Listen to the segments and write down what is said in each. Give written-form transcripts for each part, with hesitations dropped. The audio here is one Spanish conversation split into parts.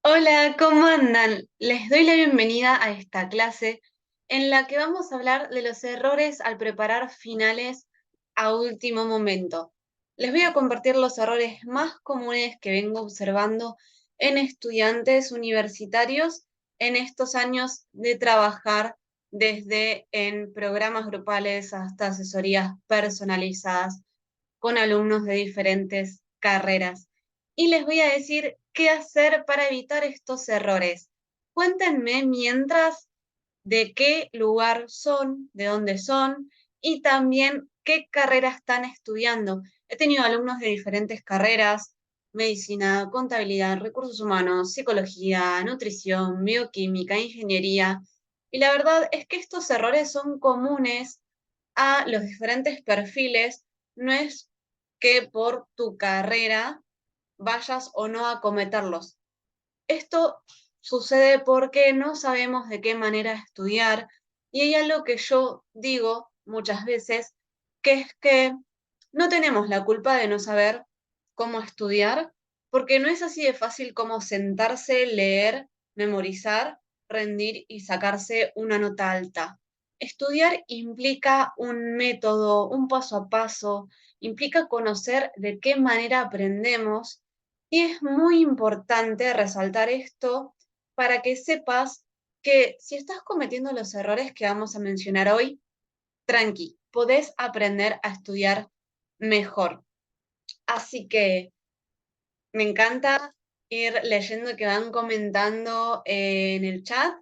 Hola, ¿cómo andan? Les doy la bienvenida a esta clase en la que vamos a hablar de los errores al preparar finales a último momento. Les voy a compartir los errores más comunes que vengo observando en estudiantes universitarios en estos años de trabajar desde en programas grupales hasta asesorías personalizadas con alumnos de diferentes carreras y les voy a decir qué hacer para evitar estos errores. Cuéntenme mientras de qué lugar son, de dónde son y también qué carrera están estudiando. He tenido alumnos de diferentes carreras: medicina, contabilidad, recursos humanos, psicología, nutrición, bioquímica, ingeniería. Y la verdad es que estos errores son comunes a los diferentes perfiles. No es que por tu carrera vayas o no a cometerlos. Esto sucede porque no sabemos de qué manera estudiar y hay algo que yo digo muchas veces, que es que no tenemos la culpa de no saber cómo estudiar, porque no es así de fácil como sentarse, leer, memorizar, rendir y sacarse una nota alta. Estudiar implica un método, un paso a paso, implica conocer de qué manera aprendemos y es muy importante resaltar esto para que sepas que si estás cometiendo los errores que vamos a mencionar hoy, tranqui, podés aprender a estudiar mejor. Así que me encanta ir leyendo que van comentando en el chat.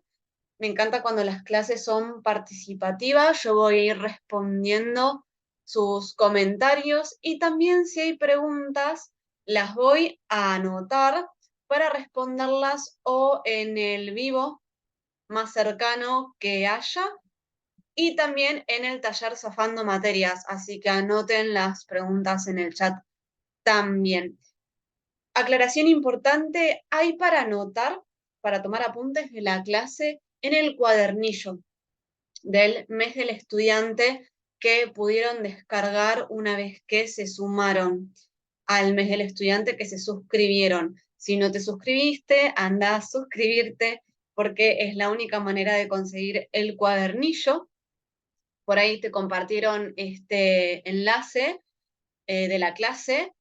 Me encanta cuando las clases son participativas. Yo voy a ir respondiendo sus comentarios y también si hay preguntas, las voy a anotar para responderlas o en el vivo más cercano que haya y también en el taller Zafando Materias. Así que anoten las preguntas en el chat también. Aclaración importante, hay para anotar, para tomar apuntes de la clase en el cuadernillo del mes del estudiante que pudieron descargar una vez que se sumaron al mes del estudiante, que se suscribieron. Si no te suscribiste, anda a suscribirte porque es la única manera de conseguir el cuadernillo. Por ahí te compartieron este enlace de la clase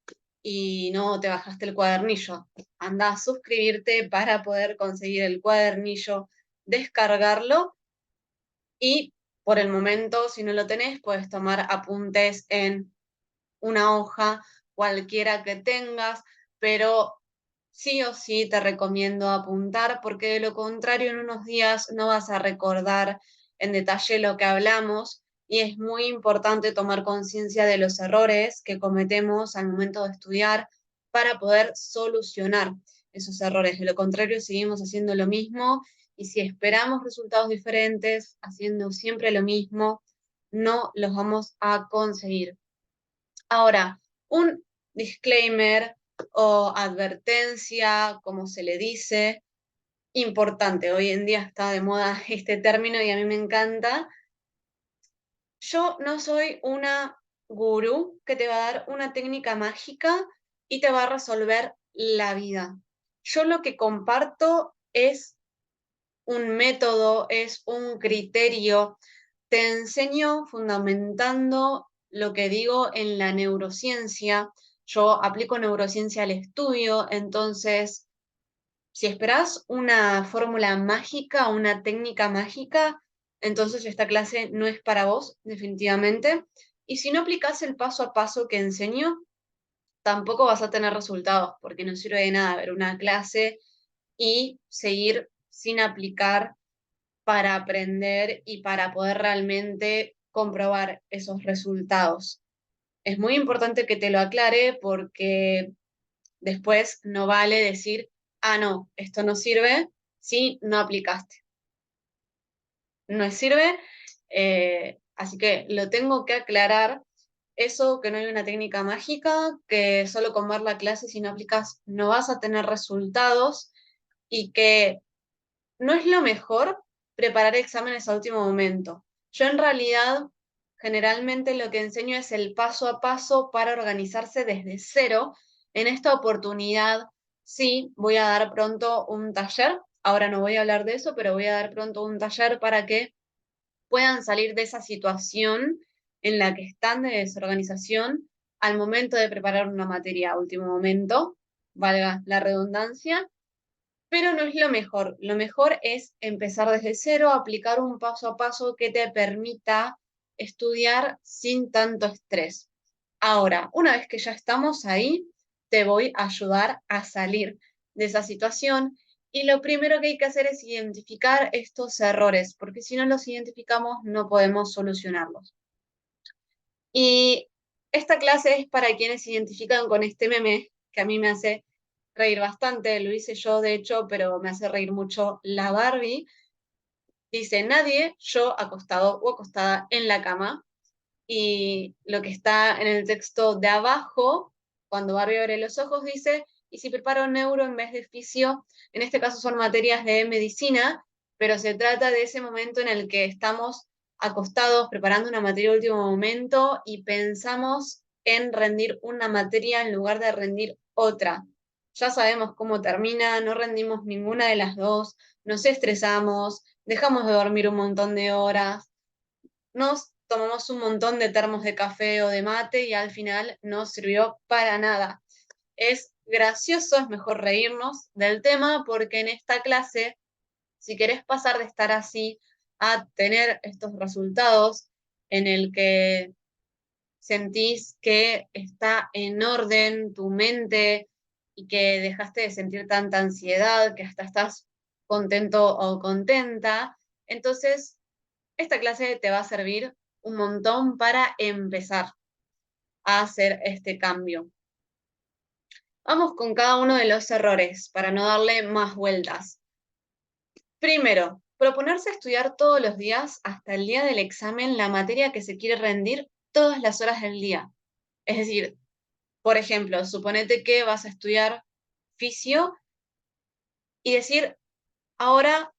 y no te bajaste el cuadernillo. Anda a suscribirte para poder conseguir el cuadernillo, descargarlo y por el momento, si no lo tenés, puedes tomar apuntes en una hoja, cualquiera que tengas, pero sí o sí te recomiendo apuntar porque de lo contrario en unos días no vas a recordar en detalle lo que hablamos y es muy importante tomar conciencia de los errores que cometemos al momento de estudiar para poder solucionar esos errores. De lo contrario, seguimos haciendo lo mismo y si esperamos resultados diferentes, haciendo siempre lo mismo, no los vamos a conseguir. Ahora, un disclaimer o advertencia, como se le dice, importante. Hoy en día está de moda este término y a mí me encanta. Yo no soy una gurú que te va a dar una técnica mágica y te va a resolver la vida. Yo lo que comparto es un método, es un criterio. Te enseño fundamentando lo que digo en la neurociencia. Yo aplico neurociencia al estudio, entonces, si esperás una fórmula mágica, una técnica mágica, entonces esta clase no es para vos, definitivamente. Y si no aplicás el paso a paso que enseño, tampoco vas a tener resultados, porque no sirve de nada ver una clase y seguir sin aplicar para aprender y para poder realmente comprobar esos resultados. Es muy importante que te lo aclare porque después no vale decir, ah, no, esto no sirve si no aplicaste. No sirve, así que lo tengo que aclarar. Eso, que no hay una técnica mágica, que solo con ver la clase si no aplicas no vas a tener resultados y que no es lo mejor preparar exámenes a último momento. Yo en realidad generalmente lo que enseño es el paso a paso para organizarse desde cero. En esta oportunidad Sí, voy a dar pronto un taller. Ahora no voy a hablar de eso, pero voy a dar pronto un taller para que puedan salir de esa situación en la que están de desorganización al momento de preparar una materia a último momento, valga la redundancia, pero no es lo mejor. Lo mejor es empezar desde cero, aplicar un paso a paso que te permita estudiar sin tanto estrés. Ahora, una vez que ya estamos ahí, te voy a ayudar a salir de esa situación y lo primero que hay que hacer es identificar estos errores, porque si no los identificamos no podemos solucionarlos. Y esta clase es para quienes se identifican con este meme, que a mí me hace reír bastante, lo hice yo de hecho, pero me hace reír mucho la Barbie. Dice, nadie, yo acostado o acostada en la cama. Y lo que está en el texto de abajo, cuando Barbie abre los ojos, dice, y si preparo neuro en vez de fisio, en este caso son materias de medicina, pero se trata de ese momento en el que estamos acostados preparando una materia de último momento y pensamos en rendir una materia en lugar de rendir otra. Ya sabemos cómo termina, no rendimos ninguna de las dos, nos estresamos, dejamos de dormir un montón de horas, nos tomamos un montón de termos de café o de mate y al final no sirvió para nada. Es gracioso, es mejor reírnos del tema porque en esta clase, si querés pasar de estar así a tener estos resultados en el que sentís que está en orden tu mente y que dejaste de sentir tanta ansiedad, que hasta estás contento o contenta, entonces esta clase te va a servir un montón para empezar a hacer este cambio. Vamos con cada uno de los errores para no darle más vueltas. Primero, proponerse estudiar todos los días hasta el día del examen la materia que se quiere rendir todas las horas del día. Es decir, por ejemplo, suponete que vas a estudiar fisio y decir, ahora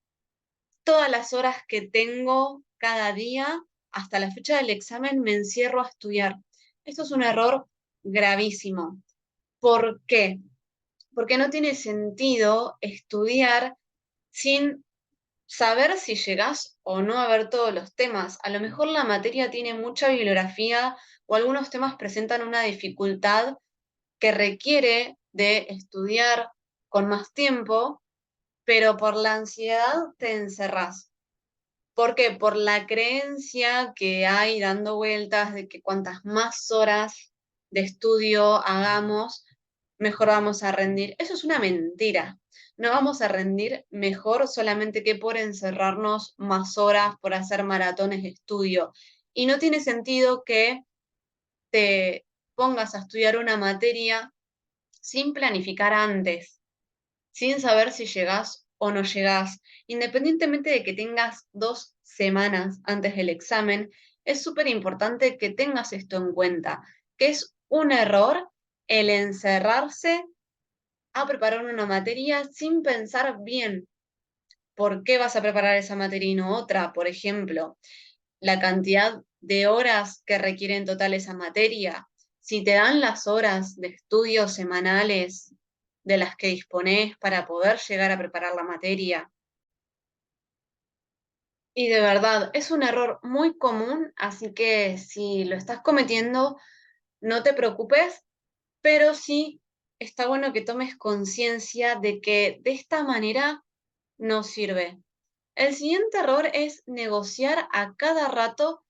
todas las horas que tengo cada día hasta la fecha del examen me encierro a estudiar. Esto es un error gravísimo. ¿Por qué? Porque no tiene sentido estudiar sin saber si llegás o no a ver todos los temas. A lo mejor la materia tiene mucha bibliografía o algunos temas presentan una dificultad que requiere de estudiar con más tiempo, pero por la ansiedad te encerrás. ¿Por qué? Por la creencia que hay dando vueltas de que cuantas más horas de estudio hagamos, mejor vamos a rendir. Eso es una mentira. No vamos a rendir mejor solamente que por encerrarnos más horas, por hacer maratones de estudio. Y no tiene sentido que te pongas a estudiar una materia sin planificar antes, sin saber si llegás o no llegás. Independientemente de que tengas 2 semanas antes del examen, es súper importante que tengas esto en cuenta, que es un error el encerrarse a preparar una materia sin pensar bien por qué vas a preparar esa materia y no otra. Por ejemplo, la cantidad de horas que requiere en total esa materia. Si te dan las horas de estudio semanales de las que disponés para poder llegar a preparar la materia. Y de verdad, es un error muy común, así que si lo estás cometiendo, no te preocupes, pero sí está bueno que tomes conciencia de que de esta manera no sirve. El siguiente error es negociar a cada rato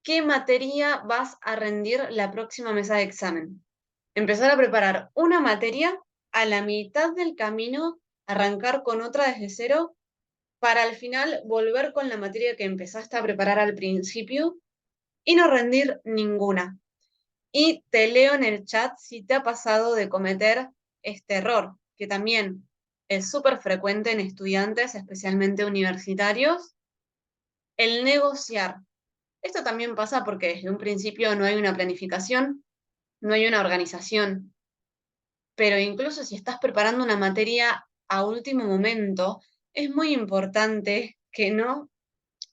qué materia vas a rendir la próxima mesa de examen. Empezar a preparar una materia a la mitad del camino, arrancar con otra desde cero, para al final volver con la materia que empezaste a preparar al principio y no rendir ninguna. Y te leo en el chat si te ha pasado de cometer este error, que también es súper frecuente en estudiantes, especialmente universitarios, el negociar. Esto también pasa porque desde un principio no hay una planificación, no hay una organización, pero incluso si estás preparando una materia a último momento, es muy importante que no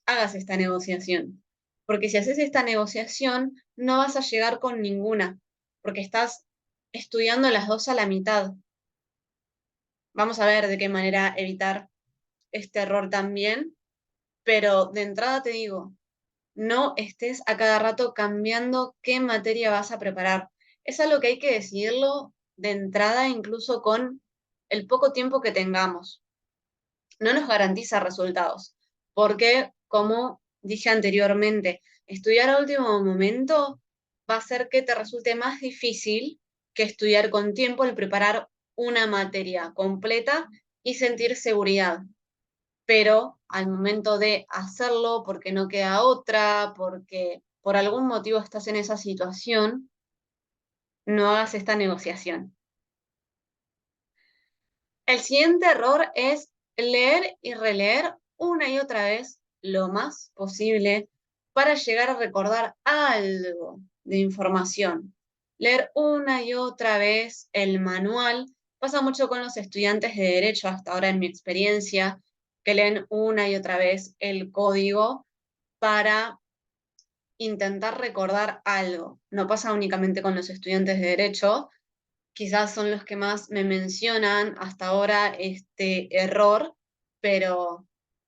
hagas esta negociación, porque si haces esta negociación no vas a llegar con ninguna, porque estás estudiando las dos a la mitad. Vamos a ver de qué manera evitar este error también, pero de entrada te digo, no estés a cada rato cambiando qué materia vas a preparar. Es algo que hay que decidirlo de entrada, incluso con el poco tiempo que tengamos. No nos garantiza resultados, porque, como dije anteriormente, estudiar a último momento va a hacer que te resulte más difícil que estudiar con tiempo el preparar una materia completa y sentir seguridad. Pero al momento de hacerlo, porque no queda otra, porque por algún motivo estás en esa situación, no hagas esta negociación. El siguiente error es leer y releer una y otra vez lo más posible para llegar a recordar algo de información. Leer una y otra vez el manual pasa mucho con los estudiantes de derecho hasta ahora en mi experiencia, que leen una y otra vez el código para intentar recordar algo. No pasa únicamente con los estudiantes de derecho, quizás son los que más me mencionan hasta ahora este error, pero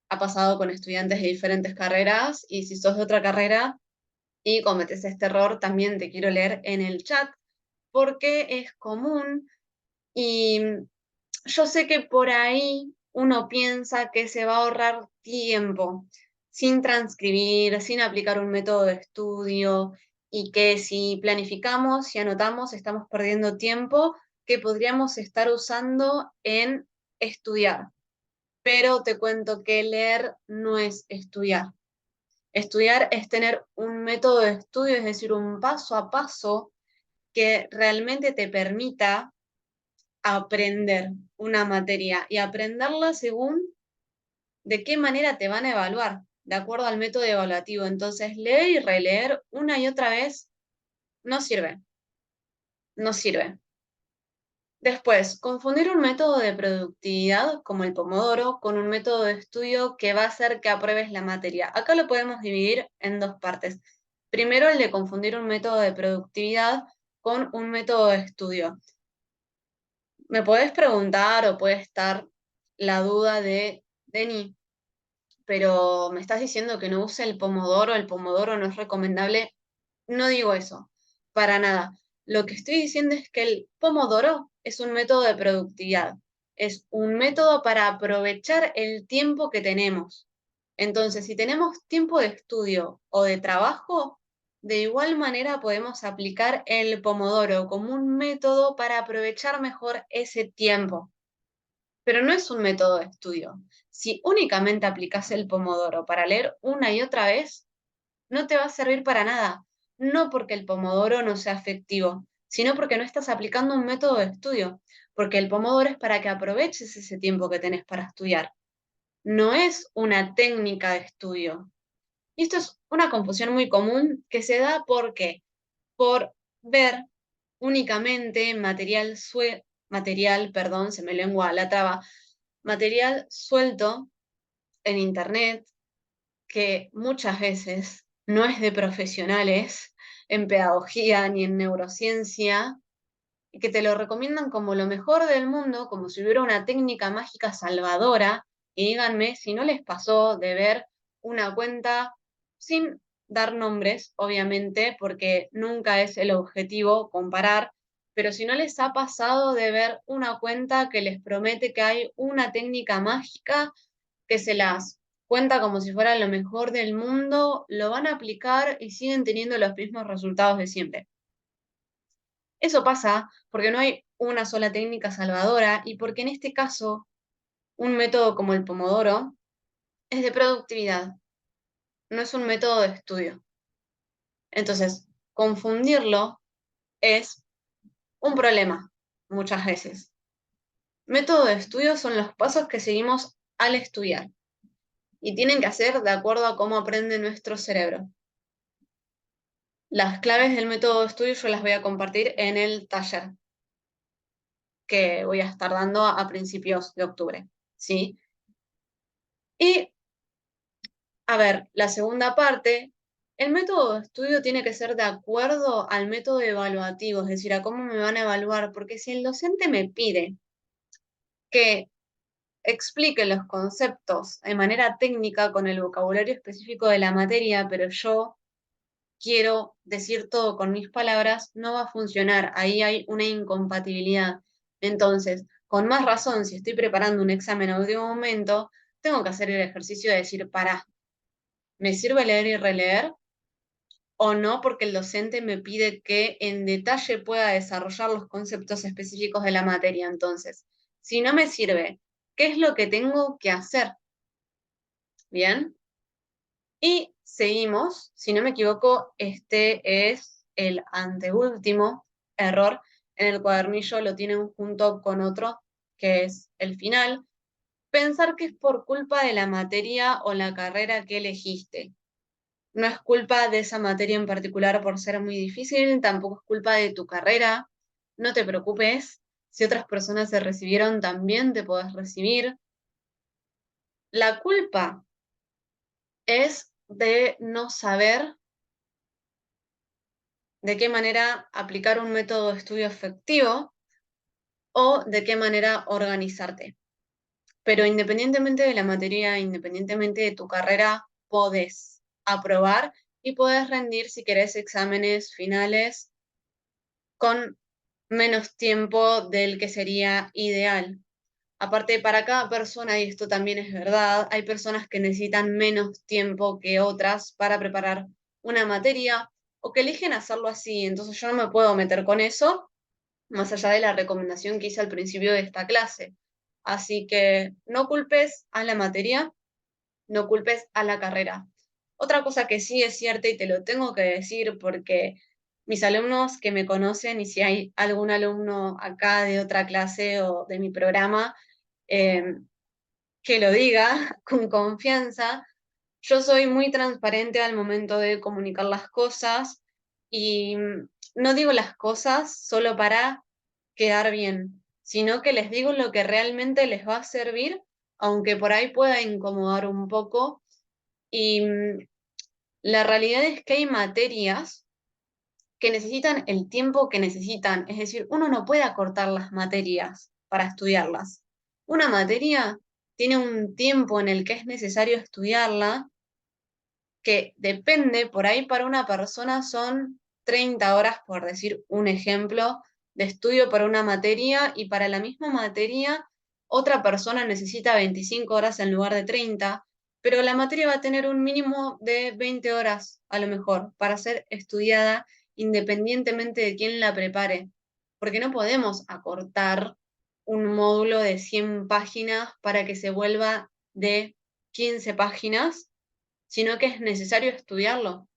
ha pasado con estudiantes de diferentes carreras y si sos de otra carrera y cometes este error, también te quiero leer en el chat porque es común y yo sé que por ahí uno piensa que se va a ahorrar tiempo sin transcribir, sin aplicar un método de estudio y que si planificamos y anotamos estamos perdiendo tiempo que podríamos estar usando en estudiar. Pero te cuento que leer no es estudiar. Estudiar es tener un método de estudio, es decir, un paso a paso que realmente te permita aprender una materia y aprenderla según de qué manera te van a evaluar, de acuerdo al método evaluativo. Entonces, leer y releer una y otra vez no sirve, no sirve. Después, confundir un método de productividad como el Pomodoro con un método de estudio que va a hacer que apruebes la materia. Acá lo podemos dividir en dos partes. Primero, el de confundir un método de productividad con un método de estudio. Me podés preguntar o puede estar la duda de, Deni, pero me estás diciendo que no use el Pomodoro no es recomendable. No digo eso, para nada. Lo que estoy diciendo es que el Pomodoro es un método de productividad, es un método para aprovechar el tiempo que tenemos. Entonces, si tenemos tiempo de estudio o de trabajo, de igual manera podemos aplicar el Pomodoro como un método para aprovechar mejor ese tiempo. Pero no es un método de estudio. Si únicamente aplicas el Pomodoro para leer una y otra vez, no te va a servir para nada. No porque el Pomodoro no sea efectivo, sino porque no estás aplicando un método de estudio. Porque el Pomodoro es para que aproveches ese tiempo que tenés para estudiar. No es una técnica de estudio. Y esto es una confusión muy común que se da porque por ver únicamente material, perdón, se me lengua la traba, material suelto en internet que muchas veces no es de profesionales en pedagogía ni en neurociencia, y que te lo recomiendan como lo mejor del mundo, como si hubiera una técnica mágica salvadora, y díganme si no les pasó de ver una cuenta sin dar nombres, obviamente, porque nunca es el objetivo comparar, pero si no les ha pasado de ver una cuenta que les promete que hay una técnica mágica que se las cuenta como si fuera lo mejor del mundo, lo van a aplicar y siguen teniendo los mismos resultados de siempre. Eso pasa porque no hay una sola técnica salvadora y porque en este caso un método como el Pomodoro es de productividad, no es un método de estudio. Entonces, confundirlo es un problema muchas veces. Método de estudio son los pasos que seguimos al estudiar y tienen que hacer de acuerdo a cómo aprende nuestro cerebro. Las claves del método de estudio yo las voy a compartir en el taller que voy a estar dando a principios de octubre, ¿sí? Y, a ver, la segunda parte, el método de estudio tiene que ser de acuerdo al método evaluativo, es decir, a cómo me van a evaluar, porque si el docente me pide que explique los conceptos de manera técnica con el vocabulario específico de la materia, pero yo quiero decir todo con mis palabras, no va a funcionar. Ahí hay una incompatibilidad. Entonces, con más razón, si estoy preparando un examen a último momento, tengo que hacer el ejercicio de decir, pará, ¿me sirve leer y releer? O no, porque el docente me pide que en detalle pueda desarrollar los conceptos específicos de la materia. Entonces, si no me sirve, ¿qué es lo que tengo que hacer? Bien. Y seguimos, si no me equivoco, este es el anteúltimo error. En el cuadernillo lo tienen junto con otro, que es el final. Pensar que es por culpa de la materia o la carrera que elegiste. No es culpa de esa materia en particular por ser muy difícil, tampoco es culpa de tu carrera. No te preocupes, si otras personas se recibieron, también te podés recibir. La culpa es de no saber de qué manera aplicar un método de estudio efectivo o de qué manera organizarte. Pero independientemente de la materia, independientemente de tu carrera, podés aprobar y podés rendir si querés exámenes finales con menos tiempo del que sería ideal. Aparte, para cada persona, y esto también es verdad, hay personas que necesitan menos tiempo que otras para preparar una materia o que eligen hacerlo así. Entonces yo no me puedo meter con eso, más allá de la recomendación que hice al principio de esta clase. Así que no culpes a la materia, no culpes a la carrera. Otra cosa que sí es cierta y te lo tengo que decir porque mis alumnos que me conocen y si hay algún alumno acá de otra clase o de mi programa, eh, que lo diga con confianza. Yo soy muy transparente al momento de comunicar las cosas y no digo las cosas solo para quedar bien, sino que les digo lo que realmente les va a servir, aunque por ahí pueda incomodar un poco. Y la realidad es que hay materias que necesitan el tiempo que necesitan, es decir, uno no puede acortar las materias para estudiarlas. Una materia tiene un tiempo en el que es necesario estudiarla que depende, por ahí para una persona son 30 horas, por decir un ejemplo, de estudio para una materia y para la misma materia otra persona necesita 25 horas en lugar de 30, pero la materia va a tener un mínimo de 20 horas a lo mejor para ser estudiada independientemente de quién la prepare, porque no podemos acortar un módulo de 100 páginas para que se vuelva de 15 páginas sino que es necesario estudiarlo.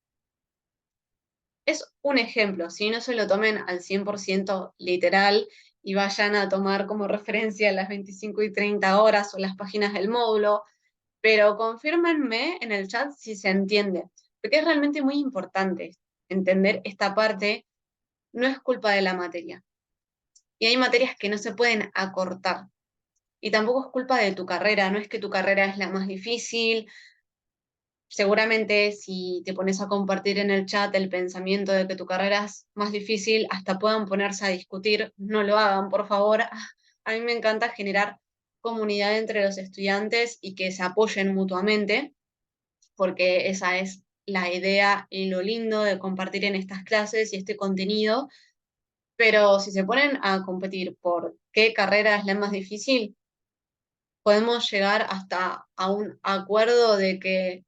Es un ejemplo, si no se lo tomen al 100% literal y vayan a tomar como referencia las 25 y 30 horas o las páginas del módulo, pero confírmenme en el chat si se entiende, porque es realmente muy importante entender esta parte, no es culpa de la materia. Y hay materias que no se pueden acortar. Y tampoco es culpa de tu carrera, no es que tu carrera es la más difícil, seguramente si te pones a compartir en el chat el pensamiento de que tu carrera es más difícil, hasta puedan ponerse a discutir, no lo hagan, por favor. A mí me encanta generar comunidad entre los estudiantes y que se apoyen mutuamente, porque esa es la idea y lo lindo de compartir en estas clases y este contenido. Pero si se ponen a competir por qué carrera es la más difícil, podemos llegar hasta a un acuerdo de que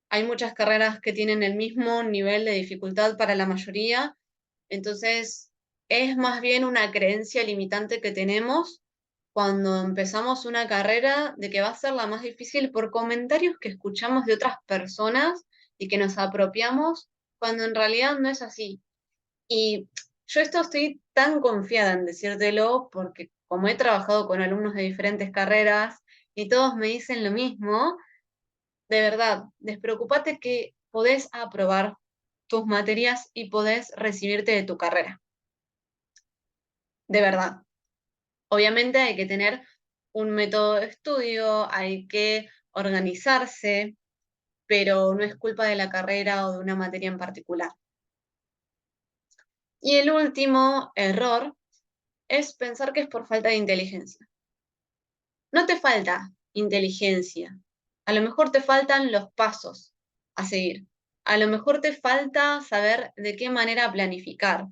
hay muchas carreras que tienen el mismo nivel de dificultad para la mayoría, entonces es más bien una creencia limitante que tenemos cuando empezamos una carrera de que va a ser la más difícil por comentarios que escuchamos de otras personas y que nos apropiamos cuando en realidad no es así. Y yo esto estoy tan confiada en decírtelo porque como he trabajado con alumnos de diferentes carreras y todos me dicen lo mismo, de verdad, despreocúpate que podés aprobar tus materias y podés recibirte de tu carrera. De verdad. Obviamente hay que tener un método de estudio, hay que organizarse, pero no es culpa de la carrera o de una materia en particular. Y el último error es pensar que es por falta de inteligencia. no te falta inteligencia. A lo mejor te faltan los pasos a seguir. A lo mejor te falta saber de qué manera planificar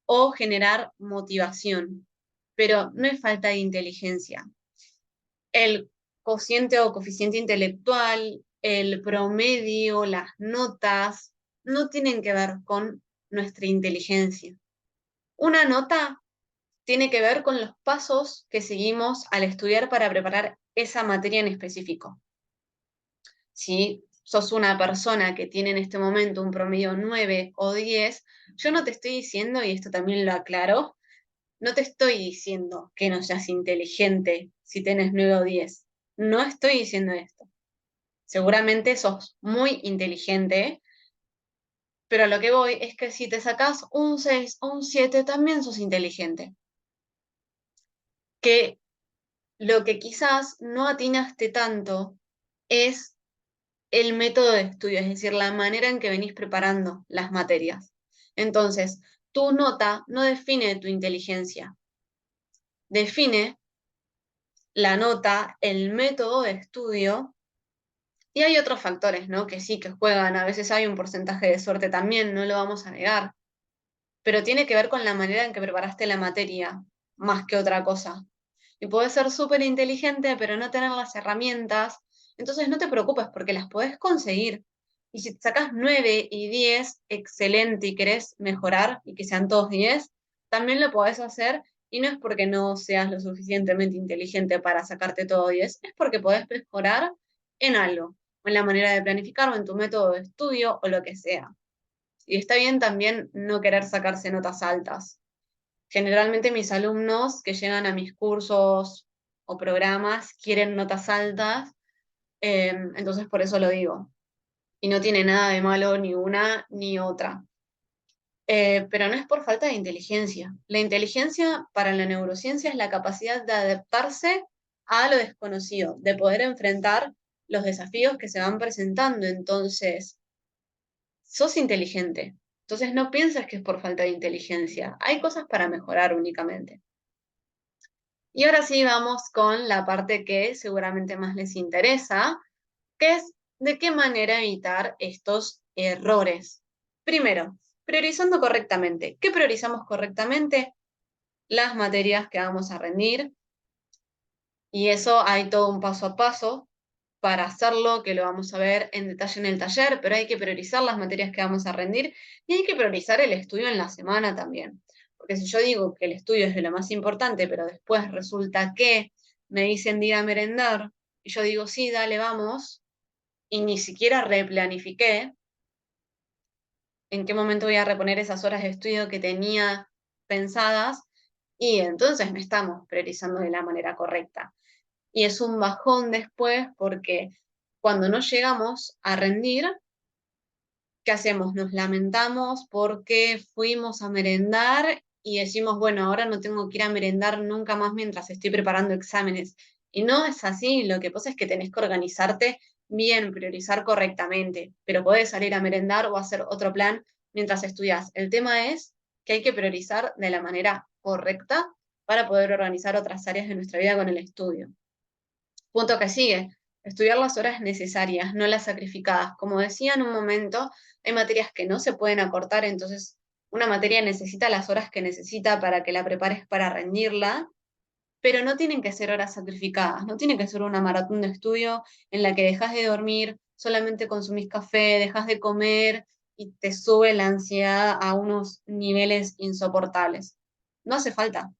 o generar motivación, pero no es falta de inteligencia. El cociente o coeficiente intelectual, el promedio, las notas, no tienen que ver con nuestra inteligencia. Una nota tiene que ver con los pasos que seguimos al estudiar para preparar esa materia en específico. Si sos una persona que tiene en este momento un promedio 9 o 10, yo no te estoy diciendo, y esto también lo aclaro, no te estoy diciendo que no seas inteligente si tenés 9 o 10. No estoy diciendo esto. Seguramente sos muy inteligente, pero a lo que voy es que si te sacás un 6 o un 7, también sos inteligente. Que lo que quizás no atinaste tanto es el método de estudio, es decir, la manera en que venís preparando las materias. Entonces, tu nota no define tu inteligencia, define la nota, el método de estudio, y hay otros factores, ¿no? Que sí, que juegan, a veces hay un porcentaje de suerte también, no lo vamos a negar, pero tiene que ver con la manera en que preparaste la materia, más que otra cosa. Y podés ser súper inteligente, pero no tener las herramientas, entonces no te preocupes porque las podés conseguir. Y si te sacás 9 y 10, excelente, y querés mejorar y que sean todos 10, también lo podés hacer, y no es porque no seas lo suficientemente inteligente para sacarte todo 10, es porque podés mejorar en algo, o en la manera de planificar, o en tu método de estudio, o lo que sea. Y está bien también no querer sacarse notas altas. Generalmente mis alumnos que llegan a mis cursos o programas quieren notas altas, entonces por eso lo digo. Y no tiene nada de malo ni una ni otra. Pero no es por falta de inteligencia. La inteligencia para la neurociencia es la capacidad de adaptarse a lo desconocido, de poder enfrentar los desafíos que se van presentando. Entonces, sos inteligente. Entonces no pienses que es por falta de inteligencia. Hay cosas para mejorar únicamente. Y ahora sí vamos con la parte que seguramente más les interesa, que es de qué manera evitar estos errores. Primero, priorizando correctamente. ¿Qué priorizamos correctamente? Las materias que vamos a rendir. Y eso hay todo un paso a paso para hacerlo, que lo vamos a ver en detalle en el taller, pero hay que priorizar las materias que vamos a rendir y hay que priorizar el estudio en la semana también. Porque si yo digo que el estudio es de lo más importante, pero después resulta que me dicen día a merendar, y yo digo, sí, dale, vamos, y ni siquiera replanifiqué en qué momento voy a reponer esas horas de estudio que tenía pensadas, y entonces no estamos priorizando de la manera correcta. Y es un bajón después porque cuando no llegamos a rendir, ¿qué hacemos? Nos lamentamos porque fuimos a merendar y decimos, bueno, ahora no tengo que ir a merendar nunca más mientras estoy preparando exámenes. Y no es así, lo que pasa es que tenés que organizarte bien, priorizar correctamente, pero podés salir a merendar o hacer otro plan mientras estudias. El tema es que hay que priorizar de la manera correcta para poder organizar otras áreas de nuestra vida con el estudio. Punto que sigue, estudiar las horas necesarias, no las sacrificadas. Como decía en un momento, hay materias que no se pueden acortar, entonces una materia necesita las horas que necesita para que la prepares para rendirla, pero no tienen que ser horas sacrificadas, no tiene que ser una maratón de estudio en la que dejas de dormir, solamente consumís café, dejas de comer y te sube la ansiedad a unos niveles insoportables. No hace falta.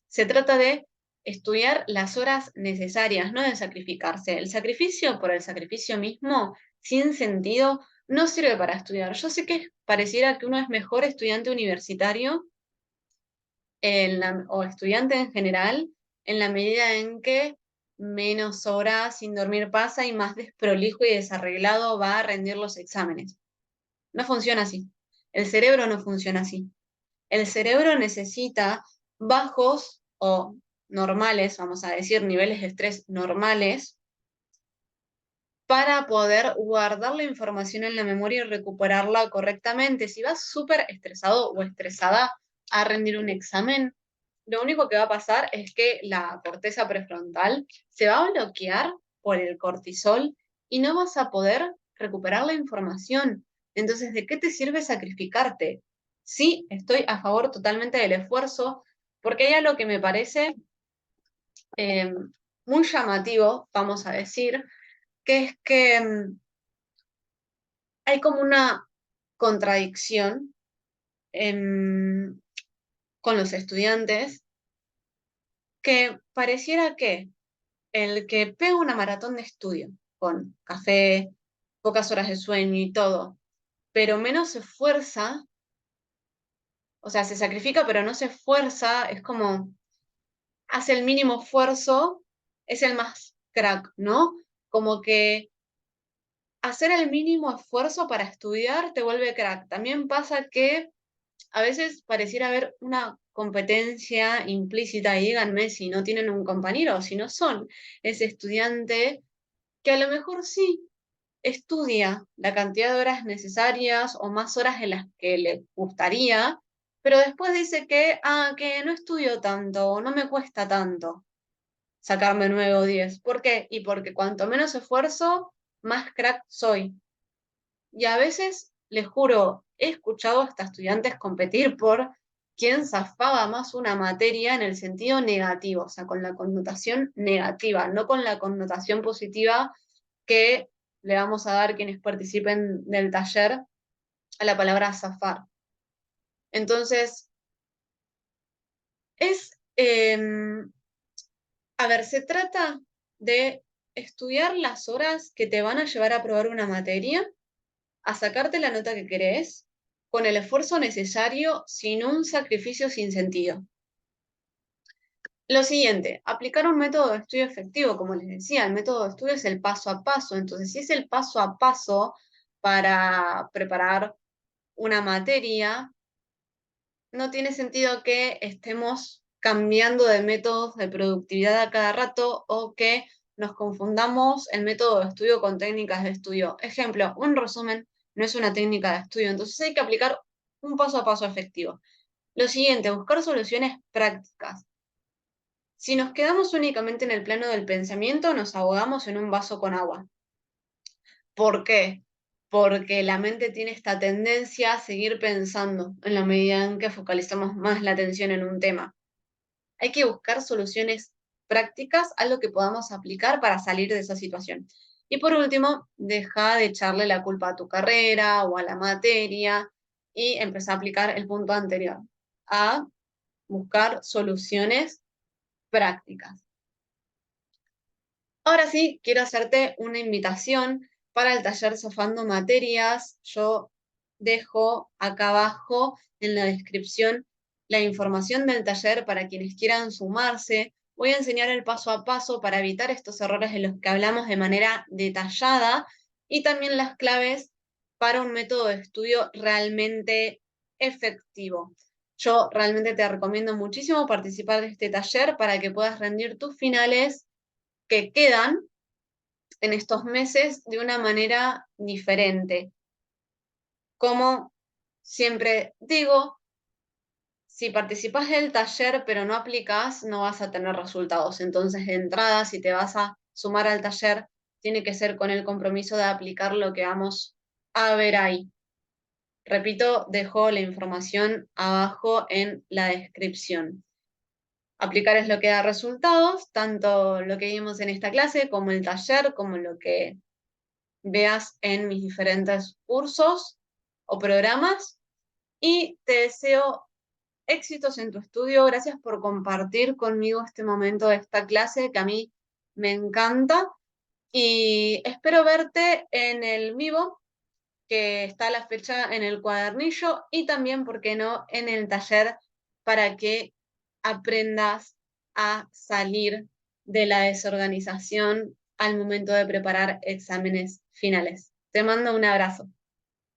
Se trata de estudiar las horas necesarias, no de sacrificarse. El sacrificio por el sacrificio mismo, sin sentido, no sirve para estudiar. Yo sé que pareciera que uno es mejor estudiante universitario o estudiante en general en la medida en que menos horas sin dormir pasa y más desprolijo y desarreglado va a rendir los exámenes. No funciona así. El cerebro no funciona así. El cerebro necesita bajos o normales, vamos a decir, niveles de estrés normales, para poder guardar la información en la memoria y recuperarla correctamente. Si vas súper estresado o estresada a rendir un examen, lo único que va a pasar es que la corteza prefrontal se va a bloquear por el cortisol y no vas a poder recuperar la información. Entonces, ¿de qué te sirve sacrificarte? Sí, estoy a favor totalmente del esfuerzo, porque hay algo que me parece eh, muy llamativo, vamos a decir, que es que hay como una contradicción con los estudiantes que pareciera que el que pega una maratón de estudio con café, pocas horas de sueño y todo, pero menos se esfuerza, o sea, se sacrifica pero no se esfuerza, es como hace el mínimo esfuerzo, es el más crack, ¿no? Como que hacer el mínimo esfuerzo para estudiar te vuelve crack. También pasa que a veces pareciera haber una competencia implícita, y díganme si no tienen un compañero o si no son ese estudiante que a lo mejor sí estudia la cantidad de horas necesarias o más horas en las que le gustaría, pero después dice que no estudio tanto o no me cuesta tanto sacarme 9 o 10. ¿Por qué? Y porque cuanto menos esfuerzo, más crack soy. Y a veces, les juro, he escuchado hasta estudiantes competir por quién zafaba más una materia en el sentido negativo, o sea, con la connotación negativa, no con la connotación positiva que le vamos a dar quienes participen del taller a la palabra zafar. Entonces, a ver, se trata de estudiar las horas que te van a llevar a probar una materia, a sacarte la nota que querés, con el esfuerzo necesario, sin un sacrificio sin sentido. Lo siguiente, aplicar un método de estudio efectivo, como les decía, el método de estudio es el paso a paso, entonces si es el paso a paso para preparar una materia, no tiene sentido que estemos cambiando de métodos de productividad a cada rato o que nos confundamos el método de estudio con técnicas de estudio. Ejemplo, un resumen no es una técnica de estudio, entonces hay que aplicar un paso a paso efectivo. Lo siguiente, buscar soluciones prácticas. Si nos quedamos únicamente en el plano del pensamiento, nos ahogamos en un vaso con agua. ¿Por qué? Porque la mente tiene esta tendencia a seguir pensando en la medida en que focalizamos más la atención en un tema. Hay que buscar soluciones prácticas, algo que podamos aplicar para salir de esa situación. Y por último, deja de echarle la culpa a tu carrera o a la materia y empezar a aplicar el punto anterior, a buscar soluciones prácticas. Ahora sí, quiero hacerte una invitación para el taller Zafando Materias. Yo dejo acá abajo en la descripción la información del taller para quienes quieran sumarse. Voy a enseñar el paso a paso para evitar estos errores de los que hablamos de manera detallada y también las claves para un método de estudio realmente efectivo. Yo realmente te recomiendo muchísimo participar de este taller para que puedas rendir tus finales que quedan en estos meses de una manera diferente. Como siempre digo, si participas del taller pero no aplicas, no vas a tener resultados. Entonces, de entrada, si te vas a sumar al taller, tiene que ser con el compromiso de aplicar lo que vamos a ver ahí. Repito, dejo la información abajo en la descripción. Aplicar es lo que da resultados, tanto lo que vimos en esta clase como el taller, como lo que veas en mis diferentes cursos o programas. Y te deseo éxitos en tu estudio. Gracias por compartir conmigo este momento de esta clase que a mí me encanta. Y espero verte en el vivo, que está la fecha en el cuadernillo, y también, ¿por qué no?, en el taller para que aprendas a salir de la desorganización al momento de preparar exámenes finales. Te mando un abrazo.